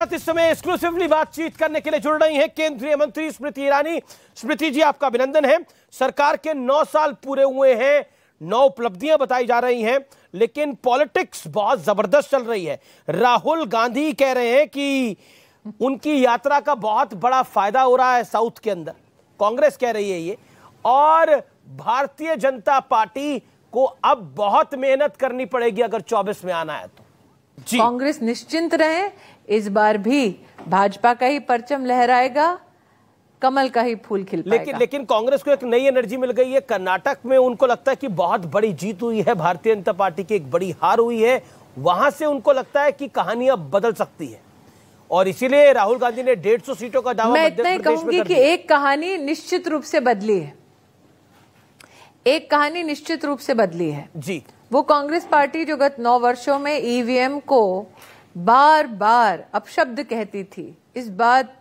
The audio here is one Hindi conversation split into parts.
इस समय एक्सक्लूसिवली बातचीत करने के लिए जुड़ रही हैं केंद्रीय मंत्री स्मृति ईरानी। स्मृति जी, आपका अभिनंदन है। सरकार के 9 साल पूरे हुए हैं, 9 उपलब्धियां बताई जा रही हैं, लेकिन पॉलिटिक्स बहुत जबरदस्त चल रही है। राहुल गांधी कह रहे हैं कि उनकी यात्रा का बहुत बड़ा फायदा हो रहा है साउथ के अंदर, कांग्रेस कह रही है ये, और भारतीय जनता पार्टी को अब बहुत मेहनत करनी पड़ेगी अगर 24 में आना है तो। जी, कांग्रेस निश्चिंत रहे, इस बार भी भाजपा का ही परचम लहराएगा, कमल का ही फूल खिल पाएगा। लेकिन कांग्रेस को एक नई एनर्जी मिल गई है। कर्नाटक में उनको लगता है कि बहुत बड़ी जीत हुई है, भारतीय जनता पार्टी की एक बड़ी हार हुई है, वहां से उनको लगता है कि कहानी अब बदल सकती है, और इसीलिए राहुल गांधी ने 150 सीटों का दावा मैं इतना ही कहूंगी कि एक कहानी निश्चित रूप से बदली है, एक कहानी निश्चित रूप से बदली है जी। वो कांग्रेस पार्टी जो गत 9 वर्षों में ईवीएम को बार बार अपशब्द कहती थी, इस बात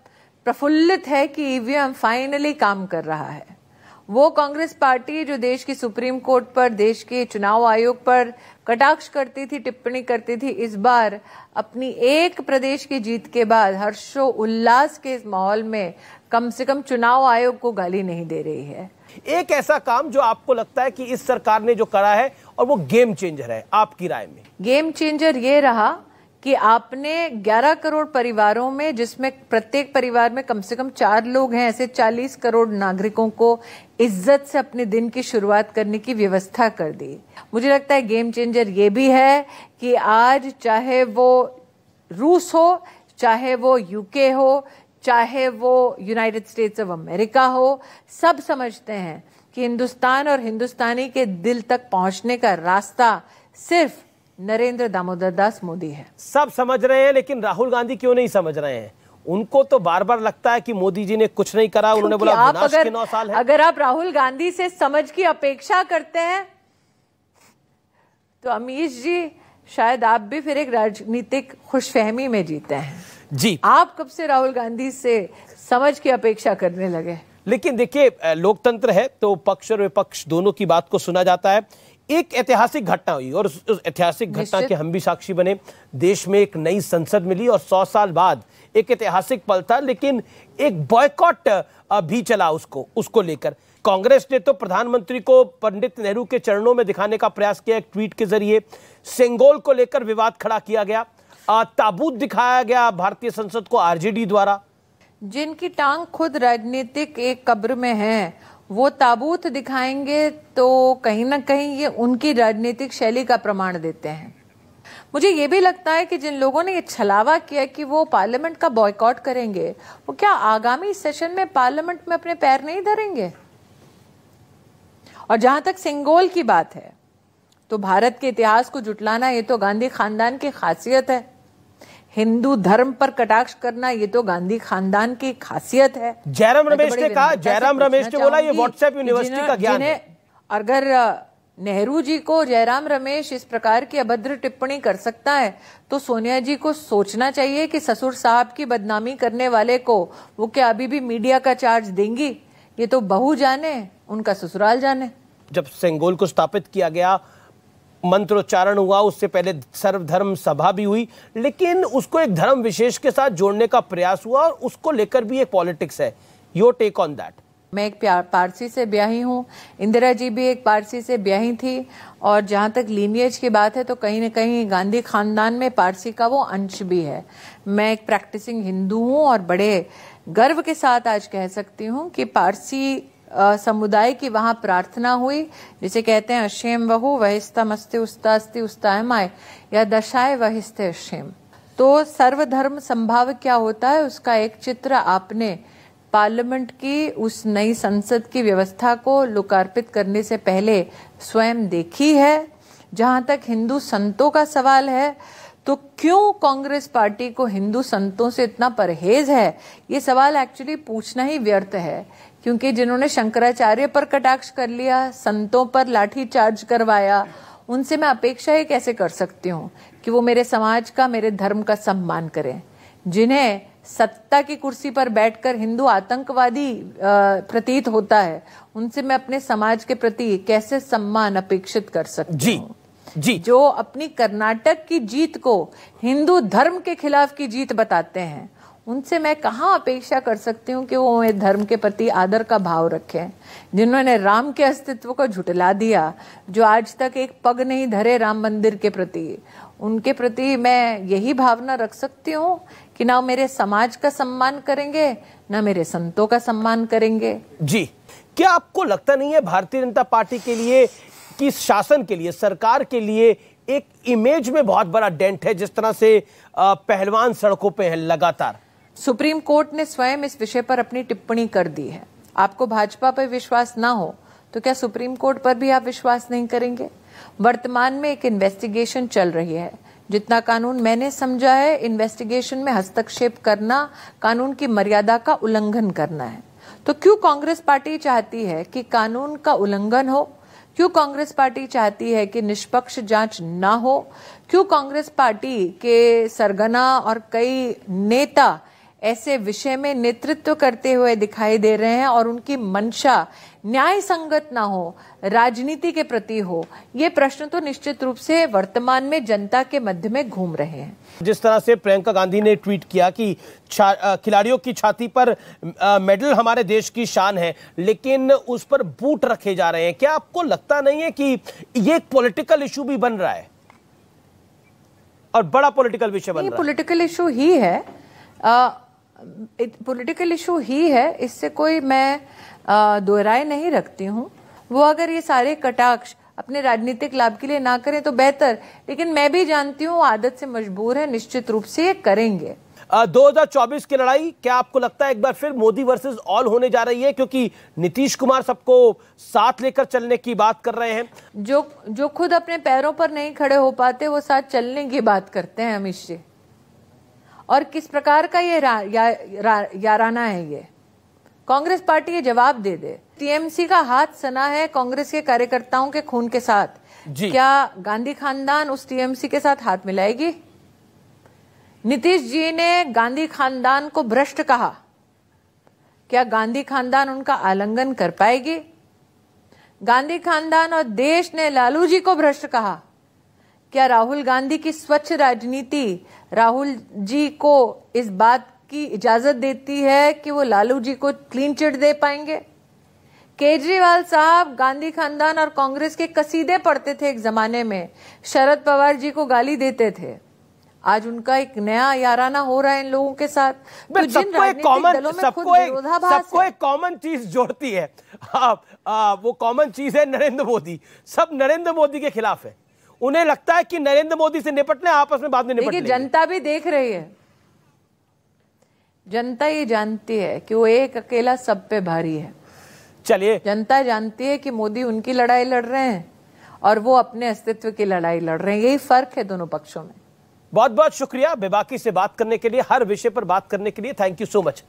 प्रफुल्लित है कि ईवीएम फाइनली काम कर रहा है। वो कांग्रेस पार्टी जो देश की सुप्रीम कोर्ट पर, देश के चुनाव आयोग पर कटाक्ष करती थी, टिप्पणी करती थी, इस बार अपनी एक प्रदेश की जीत के बाद हर्षो उल्लास के इस माहौल में कम से कम चुनाव आयोग को गाली नहीं दे रही है। एक ऐसा काम जो आपको लगता है कि इस सरकार ने जो करा है और वो गेम चेंजर है, आपकी राय में? गेम चेंजर ये रहा कि आपने 11 करोड़ परिवारों में, जिसमें प्रत्येक परिवार में कम से कम 4 लोग हैं, ऐसे 40 करोड़ नागरिकों को इज्जत से अपने दिन की शुरुआत करने की व्यवस्था कर दी। मुझे लगता है गेम चेंजर ये भी है कि आज चाहे वो रूस हो, चाहे वो यूके हो, चाहे वो यूनाइटेड स्टेट्स ऑफ अमेरिका हो, सब समझते हैं कि हिंदुस्तान और हिंदुस्तानी के दिल तक पहुंचने का रास्ता सिर्फ नरेंद्र दामोदर दास मोदी है। सब समझ रहे हैं, लेकिन राहुल गांधी क्यों नहीं समझ रहे हैं? उनको तो बार बार लगता है कि मोदी जी ने कुछ नहीं करा। उन्होंने बोला विनाश के 9 साल है। अगर आप राहुल गांधी से समझ की अपेक्षा करते हैं तो अमीश जी, शायद आप भी फिर एक राजनीतिक खुशफहमी में जीते हैं जी। आप कब से राहुल गांधी से समझ की अपेक्षा करने लगे? लेकिन देखिए, लोकतंत्र है तो पक्ष और विपक्ष दोनों की बात को सुना जाता है। एक ऐतिहासिक घटना हुई और उस ऐतिहासिक घटना के हम भी साक्षी बने। देश में एक नई संसद मिली और 100 साल बाद एक ऐतिहासिक पल था, लेकिन एक बॉयकॉट भी चला उसको लेकर। कांग्रेस ने तो प्रधानमंत्री को पंडित नेहरू के चरणों में दिखाने का प्रयास किया, एक ट्वीट के जरिए। सेंगोल को लेकर विवाद खड़ा किया गया, ताबूत दिखाया गया भारतीय संसद को आरजेडी द्वारा। जिनकी टांग खुद राजनीतिक एक कब्र में है, वो ताबूत दिखाएंगे तो कहीं ना कहीं ये उनकी राजनीतिक शैली का प्रमाण देते हैं। मुझे ये भी लगता है कि जिन लोगों ने ये छलावा किया कि वो पार्लियामेंट का बॉयकॉट करेंगे, वो क्या आगामी सेशन में पार्लियामेंट में अपने पैर नहीं धरेंगे? और जहां तक सेंगोल की बात है, तो भारत के इतिहास को जुटलाना ये तो गांधी खानदान की खासियत है। हिंदू धर्म पर कटाक्ष करना ये तो गांधी खानदान की खासियत है। जयराम रमेश ने कहा, जयराम रमेश ने बोला ये व्हाट्सएप यूनिवर्सिटी का ज्ञान है। अगर नेहरू जी को जयराम रमेश इस प्रकार की अभद्र टिप्पणी कर सकता है, तो सोनिया जी को सोचना चाहिए कि ससुर साहब की बदनामी करने वाले को वो क्या अभी भी मीडिया का चार्ज देंगी? ये तो बहू जाने, उनका ससुराल जाने। जब सेंगोल को स्थापित किया गया, मंत्रोच्चारण हुआ, उससे पहले सर्वधर्म सभा भी हुई, लेकिन उसको एक धर्म विशेष के साथ जोड़ने का प्रयास हुआ और उसको लेकर भी एक पॉलिटिक्स है। Your take on that? मैं एक पारसी से ब्याही हूँ, इंदिरा जी भी एक पारसी से ब्याही थी, और जहाँ तक लीनियज की बात है तो कहीं न कहीं गांधी खानदान में पारसी का वो अंश भी है। मैं एक प्रैक्टिसिंग हिंदू हूँ और बड़े गर्व के साथ आज कह सकती हूँ कि पारसी समुदाय की वहां प्रार्थना हुई, जिसे कहते हैं अशेम वहु वहिस्तमस्ते उस्तास्ति उस्तायमाय या दशाए वहिस्ते अशेम। तो सर्वधर्म संभाव क्या होता है, उसका एक चित्र आपने पार्लियामेंट की उस नई संसद की व्यवस्था को लोकार्पित करने से पहले स्वयं देखी है। जहां तक हिंदू संतों का सवाल है, तो क्यों कांग्रेस पार्टी को हिंदू संतों से इतना परहेज है, ये सवाल एक्चुअली पूछना ही व्यर्थ है। क्योंकि जिन्होंने शंकराचार्य पर कटाक्ष कर लिया, संतों पर लाठी चार्ज करवाया, उनसे मैं अपेक्षा ही कैसे कर सकती हूँ कि वो मेरे समाज का, मेरे धर्म का सम्मान करें? जिन्हें सत्ता की कुर्सी पर बैठकर हिंदू आतंकवादी प्रतीत होता है, उनसे मैं अपने समाज के प्रति कैसे सम्मान अपेक्षित कर सकती हूँ? जी। जो अपनी कर्नाटक की जीत को हिंदू धर्म के खिलाफ की जीत बताते हैं, उनसे मैं कहाँ अपेक्षा कर सकती हूँ कि वो मेरे धर्म के प्रति आदर का भाव रखें। जिन्होंने राम के अस्तित्व को झुठला दिया, जो आज तक एक पग नहीं धरे राम मंदिर के प्रति, उनके प्रति मैं यही भावना रख सकती हूँ कि ना मेरे समाज का सम्मान करेंगे, ना मेरे संतों का सम्मान करेंगे। जी, क्या आपको लगता नहीं है भारतीय जनता पार्टी के लिए कि शासन के लिए, सरकार के लिए एक इमेज में बहुत बड़ा डेंट है, जिस तरह से पहलवान सड़कों पे हैं लगातार? सुप्रीम कोर्ट ने स्वयं इस विषय पर अपनी टिप्पणी कर दी है। आपको भाजपा पर विश्वास ना हो तो क्या सुप्रीम कोर्ट पर भी आप विश्वास नहीं करेंगे? वर्तमान में एक इन्वेस्टिगेशन चल रही है। जितना कानून मैंने समझा है, इन्वेस्टिगेशन में हस्तक्षेप करना कानून की मर्यादा का उल्लंघन करना है। तो क्यों कांग्रेस पार्टी चाहती है कि कानून का उल्लंघन हो? क्यों कांग्रेस पार्टी चाहती है कि निष्पक्ष जांच ना हो? क्यों कांग्रेस पार्टी के सरगना और कई नेता ऐसे विषय में नेतृत्व करते हुए दिखाई दे रहे हैं और उनकी मंशा न्याय संगत ना हो, राजनीति के प्रति हो? ये प्रश्न तो निश्चित रूप से वर्तमान में जनता के मध्य में घूम रहे हैं। जिस तरह से प्रियंका गांधी ने ट्वीट किया कि खिलाड़ियों की छाती पर मेडल हमारे देश की शान है, लेकिन उस पर बूट रखे जा रहे हैं, क्या आपको लगता नहीं है कि ये एक पॉलिटिकल इशू भी बन रहा है और बड़ा पॉलिटिकल विषय बन रहा है? पॉलिटिकल इशू ही है, पॉलिटिकल इशू ही है, इससे कोई मैं दो राय नहीं रखती हूँ। वो अगर ये सारे कटाक्ष अपने राजनीतिक लाभ के लिए ना करें तो बेहतर, लेकिन मैं भी जानती हूँ आदत से मजबूर है, निश्चित रूप से ये करेंगे। 2024 की लड़ाई क्या आपको लगता है एक बार फिर मोदी वर्सेस ऑल होने जा रही है, क्योंकि नीतीश कुमार सबको साथ लेकर चलने की बात कर रहे हैं? जो खुद अपने पैरों पर नहीं खड़े हो पाते वो साथ चलने की बात करते हैं अमित जी। और किस प्रकार का ये याराना है ये? कांग्रेस पार्टी ये जवाब दे दे। टीएमसी का हाथ सना है कांग्रेस के कार्यकर्ताओं के खून के साथ। क्या गांधी खानदान उस टीएमसी के साथ हाथ मिलाएगी? नीतीश जी ने गांधी खानदान को भ्रष्ट कहा, क्या गांधी खानदान उनका आलिंगन कर पाएगी? गांधी खानदान और देश ने लालू जी को भ्रष्ट कहा, क्या राहुल गांधी की स्वच्छ राजनीति राहुल जी को इस बात की इजाजत देती है कि वो लालू जी को क्लीन चिट दे पाएंगे? केजरीवाल साहब गांधी खानदान और कांग्रेस के कसीदे पढ़ते थे एक जमाने में, शरद पवार जी को गाली देते थे। आज उनका एक नया याराना हो रहा है इन लोगों के साथ। तो सबको एक कॉमन चीज जोड़ती है, वो कॉमन चीज है नरेंद्र मोदी। सब नरेंद्र मोदी के खिलाफ है। उन्हें लगता है कि नरेंद्र मोदी से निपटने, आपस में बाद में निपट लेंगे। जनता भी देख रही है, जनता ये जानती है कि वो एक अकेला सब पे भारी है। चलिए, जनता जानती है कि मोदी उनकी लड़ाई लड़ रहे हैं और वो अपने अस्तित्व की लड़ाई लड़ रहे हैं। यही फर्क है दोनों पक्षों में। बहुत बहुत शुक्रिया बेबाकी से बात करने के लिए, हर विषय पर बात करने के लिए। Thank you so much.